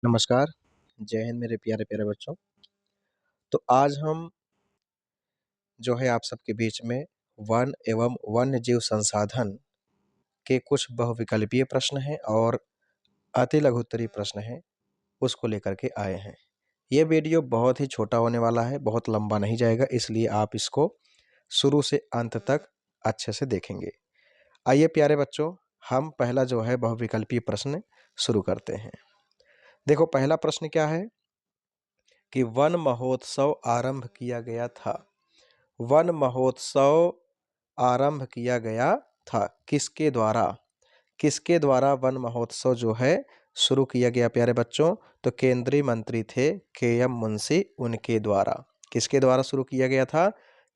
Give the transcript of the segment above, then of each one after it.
नमस्कार, जय हिंद मेरे प्यारे प्यारे बच्चों। तो आज हम जो है आप सबके बीच में वन एवं वन्य जीव संसाधन के कुछ बहुविकल्पीय प्रश्न हैं और अति लघु उत्तरीय प्रश्न हैं, उसको लेकर के आए हैं। ये वीडियो बहुत ही छोटा होने वाला है, बहुत लंबा नहीं जाएगा, इसलिए आप इसको शुरू से अंत तक अच्छे से देखेंगे। आइए प्यारे बच्चों, हम पहला जो है बहुविकल्पीय प्रश्न शुरू करते हैं। देखो पहला प्रश्न क्या है कि वन महोत्सव आरंभ किया गया था। वन महोत्सव आरंभ किया गया था किसके द्वारा? किसके द्वारा वन महोत्सव जो है शुरू किया गया प्यारे बच्चों? तो केंद्रीय मंत्री थे के.एम. मुंशी, उनके द्वारा। किसके द्वारा शुरू किया गया था?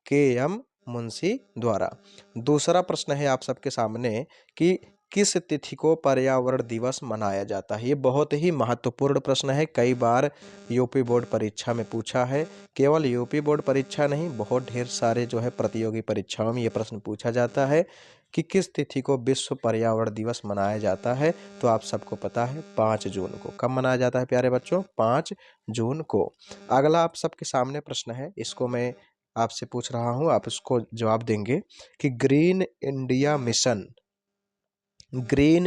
के.एम. मुंशी द्वारा। दूसरा प्रश्न है आप सबके सामने कि किस तिथि को पर्यावरण दिवस मनाया जाता है? ये बहुत ही महत्वपूर्ण प्रश्न है, कई बार यूपी बोर्ड परीक्षा में पूछा है। केवल यूपी बोर्ड परीक्षा नहीं, बहुत ढेर सारे जो है प्रतियोगी परीक्षाओं में ये प्रश्न पूछा जाता है कि किस तिथि को विश्व पर्यावरण दिवस मनाया जाता है। तो आप सबको पता है 5 जून को। कब मनाया जाता है प्यारे बच्चों? 5 जून को। अगला आप सबके सामने प्रश्न है, इसको मैं आपसे पूछ रहा हूँ, आप इसको जवाब देंगे कि ग्रीन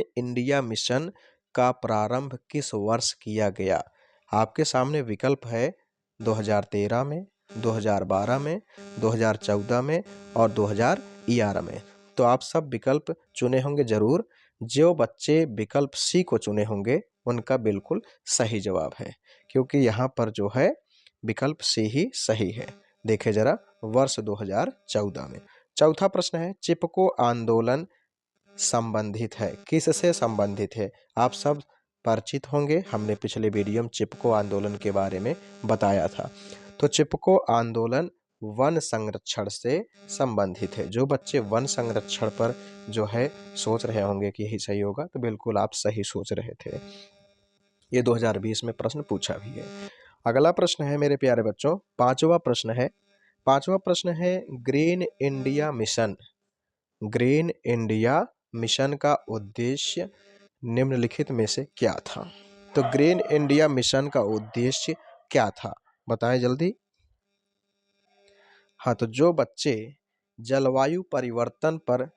इंडिया मिशन का प्रारंभ किस वर्ष किया गया? आपके सामने विकल्प है 2013 में, 2012 में, 2014 में और 2011 में। तो आप सब विकल्प चुने होंगे जरूर। जो बच्चे विकल्प सी को चुने होंगे उनका बिल्कुल सही जवाब है, क्योंकि यहाँ पर जो है विकल्प सी ही सही है। देखें जरा, वर्ष 2014 में। चौथा प्रश्न है, चिपको आंदोलन संबंधित है, किससे संबंधित है? आप सब परिचित होंगे, हमने पिछले वीडियो में चिपको आंदोलन के बारे में बताया था। तो चिपको आंदोलन वन संरक्षण से संबंधित है। जो बच्चे वन संरक्षण पर जो है सोच रहे होंगे कि यही सही होगा, तो बिल्कुल आप सही सोच रहे थे। ये 2020 में प्रश्न पूछा भी है। अगला प्रश्न है मेरे प्यारे बच्चों, पांचवा प्रश्न है ग्रीन इंडिया मिशन का उद्देश्य निम्नलिखित में से क्या था? तो ग्रीन इंडिया मिशन का उद्देश्य क्या था, बताएं जल्दी। हाँ, तो जो बच्चे जलवायु परिवर्तन पर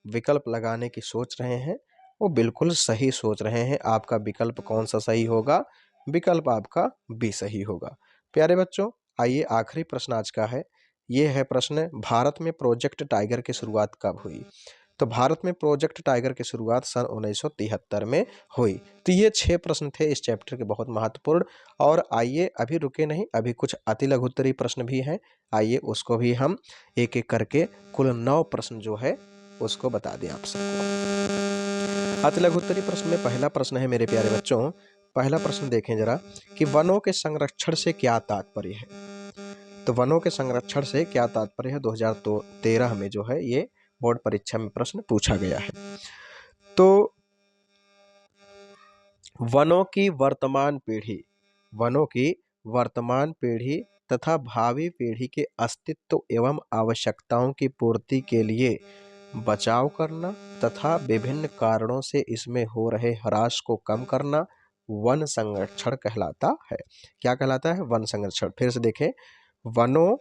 विकल्प लगाने की सोच रहे हैं वो बिल्कुल सही सोच रहे हैं। आपका विकल्प कौन सा सही होगा? विकल्प आपका बी सही होगा। प्यारे बच्चों, आइए आखिरी प्रश्न आज का है। ये है प्रश्न, भारत में प्रोजेक्ट टाइगर की शुरुआत कब हुई? तो भारत में प्रोजेक्ट टाइगर की शुरुआत सन 1973 में हुई। तो ये 6 प्रश्न थे इस चैप्टर के, बहुत महत्वपूर्ण। और आइए अभी रुके नहीं, अभी कुछ अति लघु उत्तरीय प्रश्न भी हैं, आइए उसको भी हम एक एक करके कुल 9 प्रश्न जो है उसको बता दें आप सबको। अति लघु उत्तरीय प्रश्न में पहला प्रश्न है मेरे प्यारे बच्चों, पहला प्रश्न देखें जरा कि वनों के संरक्षण से क्या तात्पर्य है? तो वनों के संरक्षण से क्या तात्पर्य है? 2013 में जो है ये बोर्ड परीक्षा में प्रश्न पूछा गया है। तो वनों की वर्तमान पीढ़ी तथा भावी पीढ़ी के अस्तित्व एवं आवश्यकताओं की पूर्ति के लिए बचाव करना तथा विभिन्न कारणों से इसमें हो रहे ह्रास को कम करना वन संरक्षण कहलाता है। क्या कहलाता है? वन संरक्षण। फिर से देखें, वनों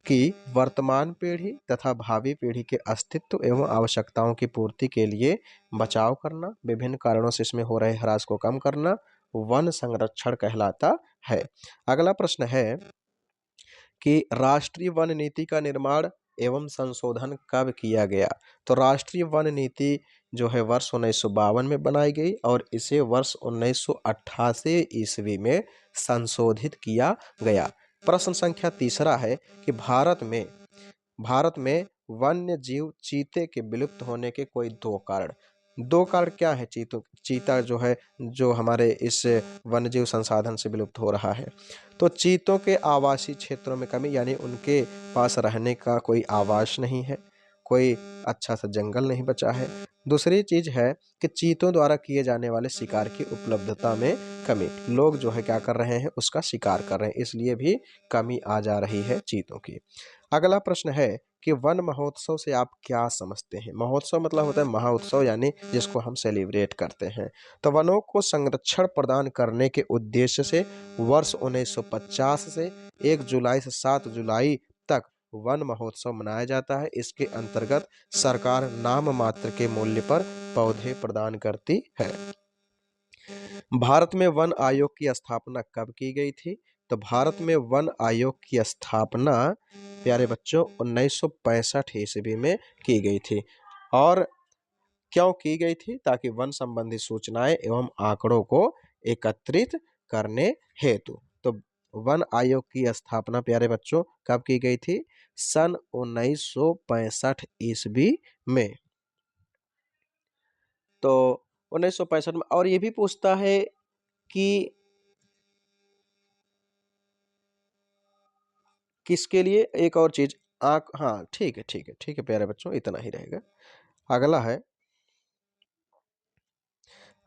की वर्तमान पीढ़ी तथा भावी पीढ़ी के अस्तित्व एवं आवश्यकताओं की पूर्ति के लिए बचाव करना, विभिन्न कारणों से इसमें हो रहे ह्रास को कम करना वन संरक्षण कहलाता है। अगला प्रश्न है कि राष्ट्रीय वन नीति का निर्माण एवं संशोधन कब किया गया? तो राष्ट्रीय वन नीति जो है वर्ष 1952 में बनाई गई और इसे वर्ष 1988 ईस्वी में संशोधित किया गया। प्रश्न संख्या तीसरा है कि भारत में वन्य जीव चीते के विलुप्त होने के कोई दो कारण क्या है? चीता जो है, जो हमारे इस वन्य जीव संसाधन से विलुप्त हो रहा है। तो चीतों के आवासीय क्षेत्रों में कमी, यानी उनके पास रहने का कोई आवास नहीं है, कोई अच्छा सा जंगल नहीं बचा है। दूसरी चीज है कि चीतों द्वारा किए जाने वाले शिकार की उपलब्धता में कमी, लोग जो है क्या कर रहे हैं, उसका शिकार कर रहे हैं, इसलिए भी कमी आ जा रही है चीतों की। अगला प्रश्न है कि वन महोत्सव से आप क्या समझते हैं। महोत्सव मतलब होता है महाउत्सव, यानी जिसको हम सेलिब्रेट करते हैं। तो वनों को संरक्षण प्रदान करने के उद्देश्य से वर्ष 1950 से 1 जुलाई से 7 जुलाई तक वन महोत्सव मनाया जाता है। इसके अंतर्गत सरकार नाम मात्र के मूल्य पर पौधे प्रदान करती है। भारत में वन आयोग की स्थापना कब की गई थी। तो भारत में वन आयोग की स्थापना प्यारे बच्चों 1965 ईस्वी में की गई थी। और क्यों की गई थी, ताकि वन संबंधी सूचनाएं एवं आंकड़ों को एकत्रित करने हेतु। तो वन आयोग की स्थापना प्यारे बच्चों कब की गई थी, सन 1965 ईस्वी में। तो 1965 में। और ये भी पूछता है कि किसके लिए, एक और चीज हाँ ठीक है ठीक है ठीक है प्यारे बच्चों, इतना ही रहेगा। अगला है,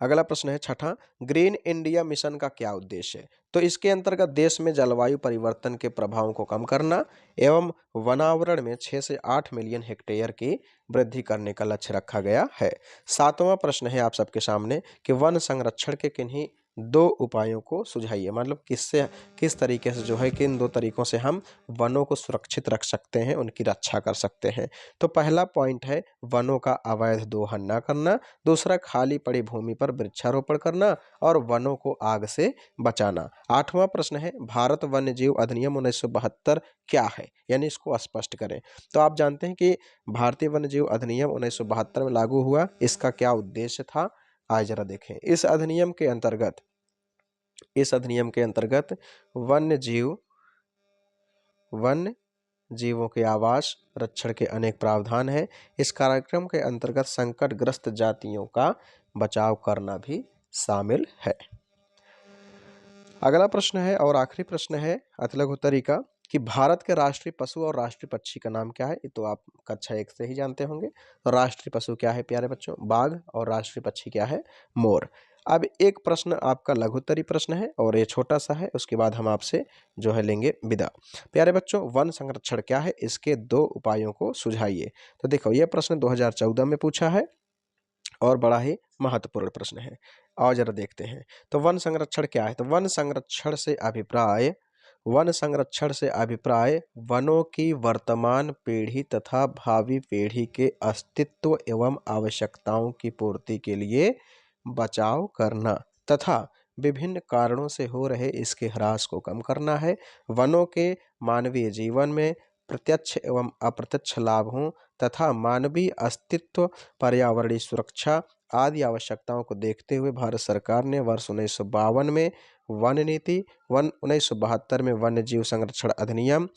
अगला प्रश्न है छठा, ग्रीन इंडिया मिशन का क्या उद्देश्य है। तो इसके अंतर्गत देश में जलवायु परिवर्तन के प्रभावों को कम करना एवं वनावरण में 6 से 8 मिलियन हेक्टेयर की वृद्धि करने का लक्ष्य रखा गया है। सातवां प्रश्न है आप सबके सामने कि वन संरक्षण के किन्हीं 2 उपायों को सुझाइए। मतलब किस तरीके से जो है, किन 2 तरीकों से हम वनों को सुरक्षित रख सकते हैं, उनकी रक्षा कर सकते हैं। तो पहला पॉइंट है वनों का अवैध दोहन न करना, दूसरा खाली पड़ी भूमि पर वृक्षारोपण करना और वनों को आग से बचाना। आठवां प्रश्न है भारत वन्य जीव अधिनियम 1972 क्या है, यानी इसको स्पष्ट करें। तो आप जानते हैं कि भारतीय वन्य जीव अधिनियम 1972 में लागू हुआ। इसका क्या उद्देश्य था, आज जरा देखें। इस अधिनियम के अंतर्गत वन्य जीवों के आवास रक्षण के अनेक प्रावधान हैं। इस कार्यक्रम के अंतर्गत संकटग्रस्त जातियों का बचाव करना भी शामिल है। अगला प्रश्न है और आखिरी प्रश्न है अतलग उत्तरी का कि भारत के राष्ट्रीय पशु और राष्ट्रीय पक्षी का नाम क्या है। ये तो आप कक्षा 1 से ही जानते होंगे। तो राष्ट्रीय पशु क्या है प्यारे बच्चों, बाघ, और राष्ट्रीय पक्षी क्या है, मोर। अब एक प्रश्न आपका लघुत्तरी प्रश्न है और ये छोटा सा है, उसके बाद हम आपसे जो है लेंगे विदा। प्यारे बच्चों, वन संरक्षण क्या है, इसके 2 उपायों को सुझाइए। तो देखो ये प्रश्न 2014 में पूछा है और बड़ा ही महत्वपूर्ण प्रश्न है। और जरा देखते हैं। तो वन संरक्षण क्या है। तो वन संरक्षण से अभिप्राय वनों की वर्तमान पीढ़ी तथा भावी पीढ़ी के अस्तित्व एवं आवश्यकताओं की पूर्ति के लिए बचाव करना तथा विभिन्न कारणों से हो रहे इसके ह्रास को कम करना है। वनों के मानवीय जीवन में प्रत्यक्ष एवं अप्रत्यक्ष लाभों तथा मानवीय अस्तित्व, पर्यावरणीय सुरक्षा आदि आवश्यकताओं को देखते हुए भारत सरकार ने वर्ष 1952 में वन नीति, 1972 में वन्य जीव संरक्षण अधिनियम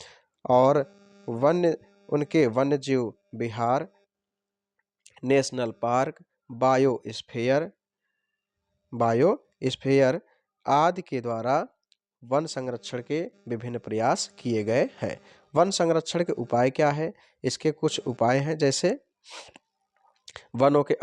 और उनके वन्य जीव विहार, नेशनल पार्क, बायोस्फीयर आदि के द्वारा वन संरक्षण के विभिन्न प्रयास किए गए हैं। वन संरक्षण के उपाय क्या है, इसके कुछ उपाय हैं, जैसे वनों के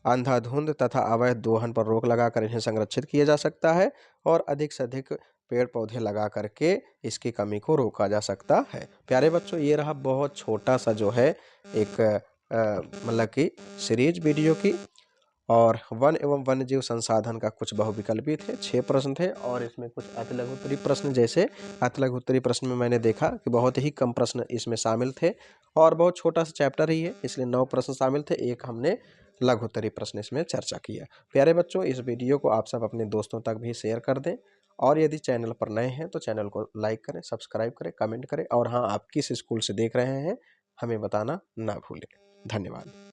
अंधाधुंध तथा अवैध दोहन पर रोक लगाकर इन्हें संरक्षित किया जा सकता है और अधिक से अधिक पेड़ पौधे लगा करके इसकी कमी को रोका जा सकता है। प्यारे बच्चों, ये रहा बहुत छोटा सा जो है एक मतलब कि सीरीज वीडियो की, और वन एवं वन्य जीव संसाधन का कुछ बहुविकल्पी थे, 6 प्रश्न थे और इसमें कुछ अति लघु उत्तरी प्रश्न, जैसे अति लघु उत्तरी प्रश्न में मैंने देखा कि बहुत ही कम प्रश्न इसमें शामिल थे और बहुत छोटा सा चैप्टर ही है, इसलिए 9 प्रश्न शामिल थे, एक हमने लघु उत्तरी प्रश्न इसमें चर्चा किया। प्यारे बच्चों, इस वीडियो को आप सब अपने दोस्तों तक भी शेयर कर दें और यदि चैनल पर नए हैं तो चैनल को लाइक करें, सब्सक्राइब करें, कमेंट करें और हाँ, आप किस स्कूल से देख रहे हैं हमें बताना ना भूलें। धन्यवाद।